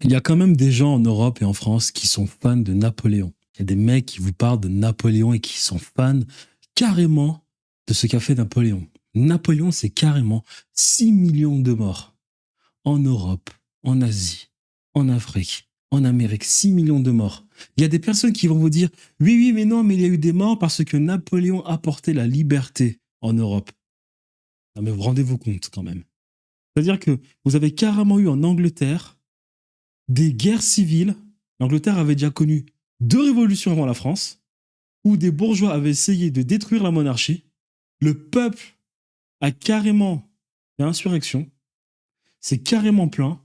Il y a quand même des gens en Europe et en France qui sont fans de Napoléon. Il y a des mecs qui vous parlent de Napoléon et qui sont fans carrément de ce qu'a fait Napoléon. Napoléon, c'est carrément 6 millions de morts en Europe, en Asie, en Afrique, en Amérique. 6 millions de morts. Il y a des personnes qui vont vous dire oui, oui, mais non, mais il y a eu des morts parce que Napoléon apportait la liberté en Europe. Non, mais vous rendez-vous compte quand même. C'est-à-dire que vous avez carrément eu en Angleterre des guerres civiles. L'Angleterre avait déjà connu 2 révolutions avant la France, où des bourgeois avaient essayé de détruire la monarchie. Le peuple a carrément fait insurrection, s'est carrément plaint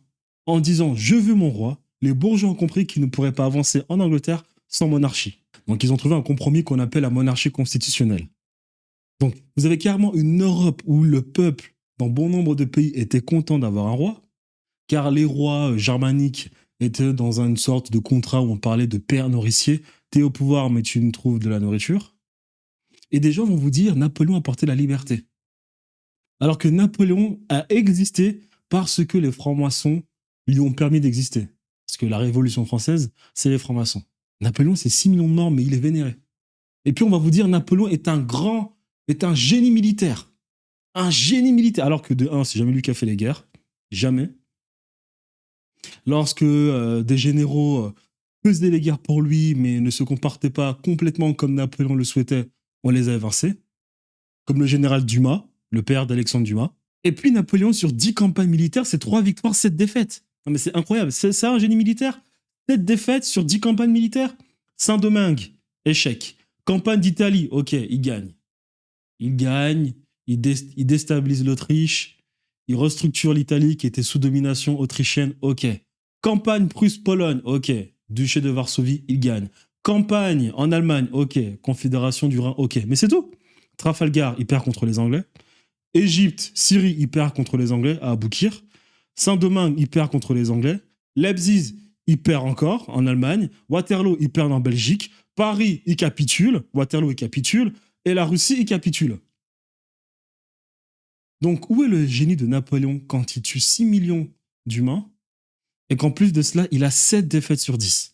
en disant « Je veux mon roi ». Les bourgeois ont compris qu'ils ne pourraient pas avancer en Angleterre sans monarchie. Donc ils ont trouvé un compromis qu'on appelle la monarchie constitutionnelle. Donc vous avez carrément une Europe où le peuple, dans bon nombre de pays, était content d'avoir un roi, car les rois germaniques étaient dans une sorte de contrat où on parlait de père nourricier. T'es au pouvoir, mais tu nous trouves de la nourriture. Et des gens vont vous dire Napoléon a porté la liberté. Alors que Napoléon a existé parce que les francs-maçons lui ont permis d'exister. Parce que la Révolution française, c'est les francs-maçons. Napoléon, c'est 6 millions de morts, mais il est vénéré. Et puis on va vous dire Napoléon est un génie militaire. Un génie militaire. Alors que de un, c'est jamais lui qui a fait les guerres. Jamais. Lorsque des généraux faisaient les guerres pour lui, mais ne se comportaient pas complètement comme Napoléon le souhaitait, on les a évincés. Comme le général Dumas, le père d'Alexandre Dumas. Et puis Napoléon, sur 10 campagnes militaires, c'est 3 victoires, 7 défaites. Non mais c'est incroyable, c'est ça un génie militaire. 7 défaites sur 10 campagnes militaires. Saint-Domingue, échec. Campagne d'Italie, ok, il gagne. Il gagne, il déstabilise l'Autriche, il restructure l'Italie qui était sous domination autrichienne, ok. Campagne Prusse-Pologne, ok. Duché de Varsovie, il gagne. Campagne en Allemagne, ok. Confédération du Rhin, ok. Mais c'est tout. Trafalgar, il perd contre les Anglais. Égypte, Syrie, il perd contre les Anglais à Aboukir. Saint-Domingue, il perd contre les Anglais. Leipzig, il perd encore en Allemagne. Waterloo, il perd en Belgique. Paris, il capitule. Waterloo, il capitule. Et la Russie, il capitule. Donc, où est le génie de Napoléon quand il tue 6 millions d'humains et qu'en plus de cela, il a 7 défaites sur 10?